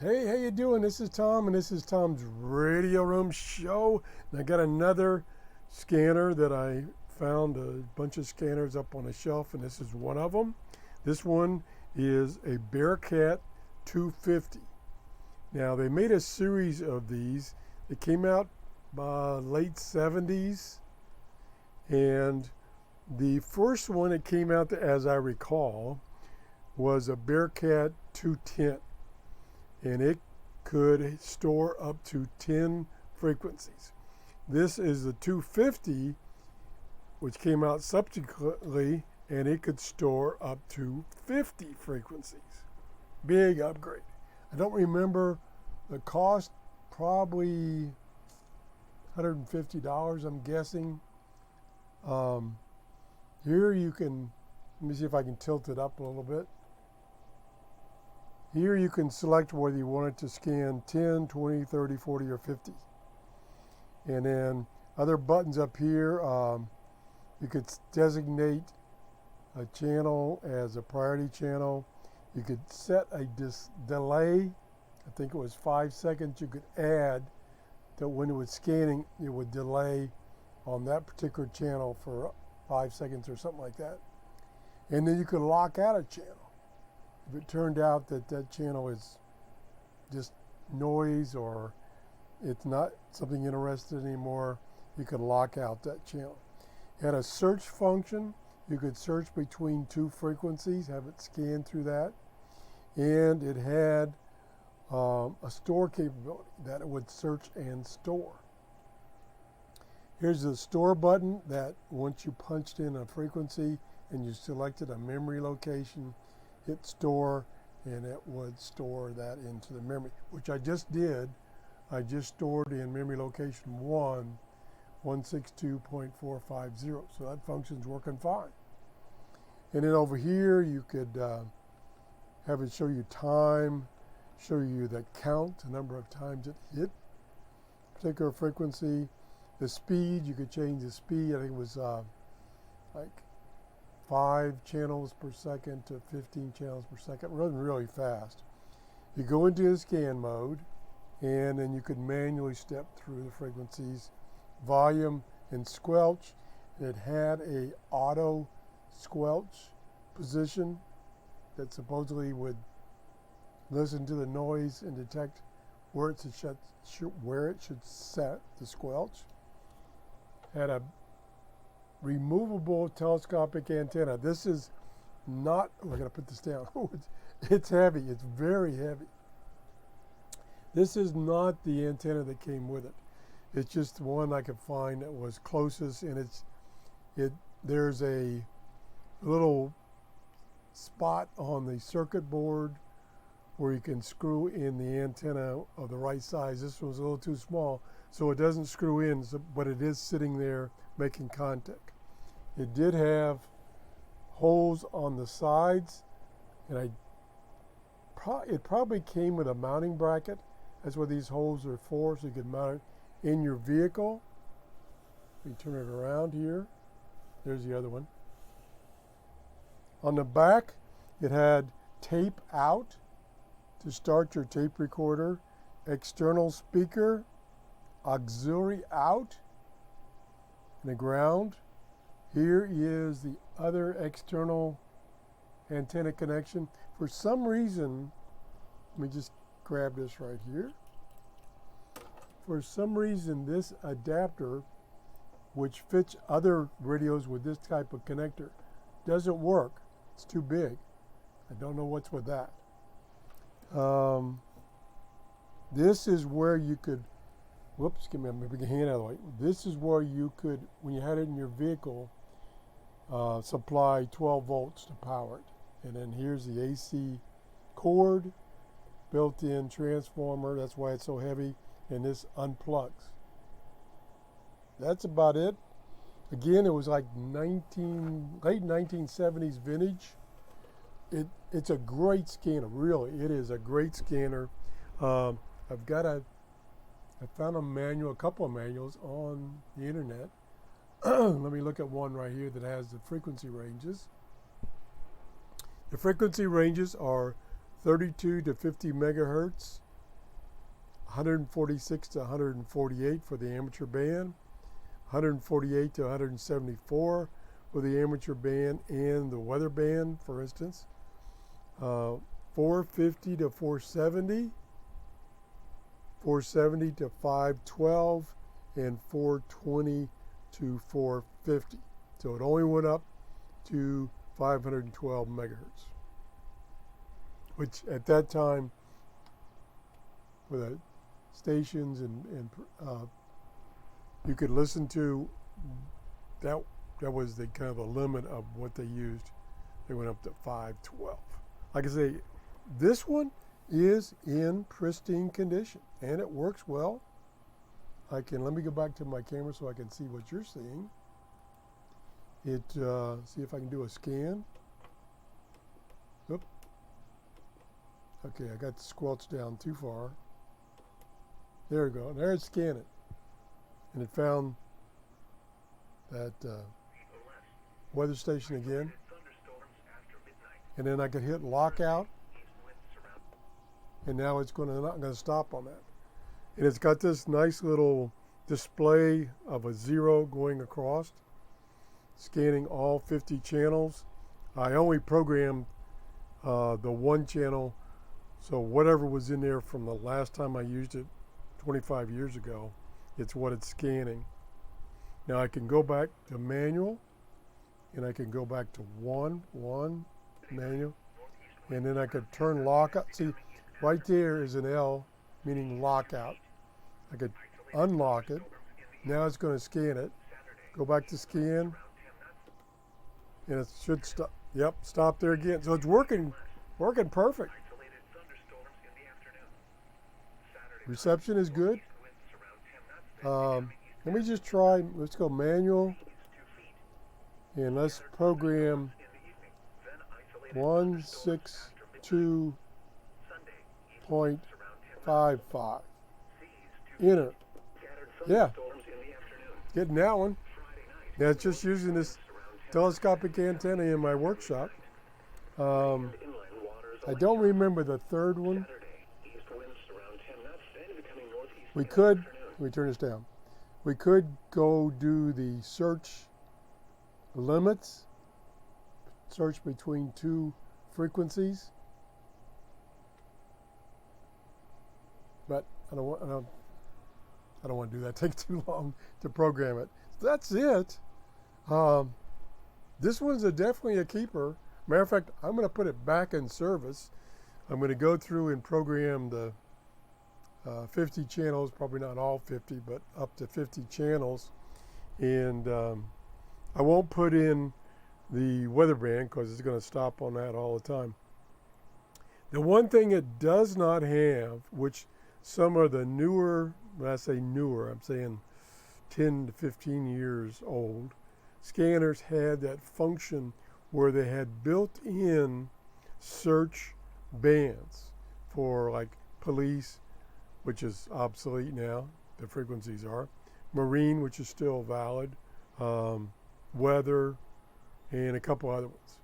Hey, how you doing? This is Tom, and this is Tom's Radio Room Show. And I got another scanner that I found, a bunch of scanners up on a shelf, and this is one of them. This one is a Bearcat 250. Now, they made a series of these. It came out by late 70s, and the first one that came out, as I recall, was a Bearcat 210. And it could store up to 10 frequencies. This is the 250, which came out subsequently, and it could store up to 50 frequencies. Big upgrade. I don't remember the cost, probably $150, I'm guessing. Here you can, let me see if I can tilt it up a little bit. Here you can select whether you want it to scan 10, 20, 30, 40, or 50. And then other buttons up here, you could designate a channel as a priority channel. You could set a delay. I think it was 5 seconds. You could add that when it was scanning, it would delay on that particular channel for 5 seconds or something like that. And then you could lock out a channel. If it turned out that that channel is just noise or it's not something interested anymore, you could lock out that channel. It had a search function. You could search between two frequencies, have it scan through that. And it had a store capability that it would search and store. Here's the store button that once you punched in a frequency and you selected a memory location, hit store, and it would store that into the memory, which I just did. I just stored in memory location 1, 162.450, so that function's working fine. And then over here, you could have it show you time, show you the count, the number of times it hit a particular frequency. The speed, you could change the speed. I think it was like 5 channels per second to 15 channels per second. It wasn't really fast. You go into the scan mode, and then you could manually step through the frequencies, volume, and squelch. It had a auto squelch position that supposedly would listen to the noise and detect where it should set the squelch. Had a removable telescopic antenna. This is not, we're going to put this down. It's heavy. It's very heavy. This is not the antenna that came with it. It's just the one I could find that was closest, and there's a little spot on the circuit board where you can screw in the antenna of the right size. This was a little too small, so it doesn't screw in, but it is sitting there making contact. It did have holes on the sides, and it probably came with a mounting bracket. That's what these holes are for, so you could mount it in your vehicle. You turn it around here. There's the other one. On the back, it had tape out to start your tape recorder, external speaker, auxiliary out, and the ground. Here is the other external antenna connection. For some reason, let me just grab this right here. For some reason, this adapter, which fits other radios with this type of connector, doesn't work. It's too big. I don't know what's with that. This is where you could, whoops, give me a big hand out of the way. This is where you could, when you had it in your vehicle, supply 12 volts to power it. And then here's the AC cord, built-in transformer. That's why it's so heavy. And this unplugs. That's about it. Again, it was like late 1970s vintage. It's a great scanner, really. It is a great scanner. I found a couple of manuals on the internet. Let me look at one right here that has the frequency ranges. The frequency ranges are 32 to 50 megahertz, 146 to 148 for the amateur band, 148 to 174 for the amateur band and the weather band, for instance, 450 to 470, 470 to 512, and 420 to 450. So it only went up to 512 megahertz, which at that time, for the stations and you could listen to, that was the kind of the limit of what they used. They went up to 512. Like I say, this one is in pristine condition and it works well. Let me go back to my camera so I can see what you're seeing. See if I can do a scan. Oop. Okay, I got the squelch down too far. There we go. There it's scanning. And it found that weather station again. And then I could hit lockout. And now it's not going to stop on that. And it's got this nice little display of a 0 going across, scanning all 50 channels. I only programmed the one channel, so whatever was in there from the last time I used it 25 years ago, it's what it's scanning. Now I can go back to manual, and I can go back to one manual, and then I could turn lockout. See, right there is an L, meaning lockout. I could unlock it. Now it's going to scan it. Go back to scan, and it should stop. Yep, stop there again. So it's working perfect. Reception is good. Let me just try. Let's go manual, and let's program 162.55. Enter. Yeah, getting that one. Yeah, it's just using this telescopic antenna in my workshop. I don't remember the third one. We could, let me turn this down. We could go do the search limits, search between two frequencies, but I don't want to do that. It takes too long to program it. So that's it. This one's definitely a keeper. Matter of fact, I'm going to put it back in service. I'm going to go through and program the 50 channels, probably not all 50, but up to 50 channels. And I won't put in the weather band because it's going to stop on that all the time. The one thing it does not have, which some of the newer, when I say newer, I'm saying 10 to 15 years old, scanners had that function where they had built-in search bands for like police, which is obsolete now, the frequencies are, marine, which is still valid, weather, and a couple other ones.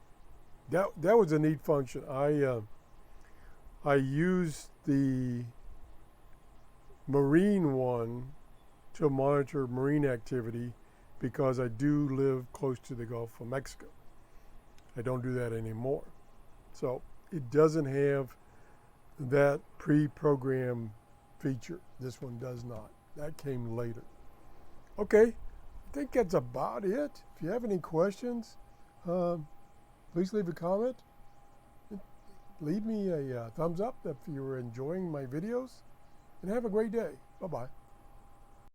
That was a neat function. I used the marine one to monitor marine activity because I do live close to the Gulf of Mexico. I don't do that anymore. So it doesn't have that pre-programmed feature. This one does not. That came later. Okay, I think that's about it. If you have any questions, please leave a comment. Leave me a thumbs up if you're enjoying my videos, and have a great day. Bye-bye.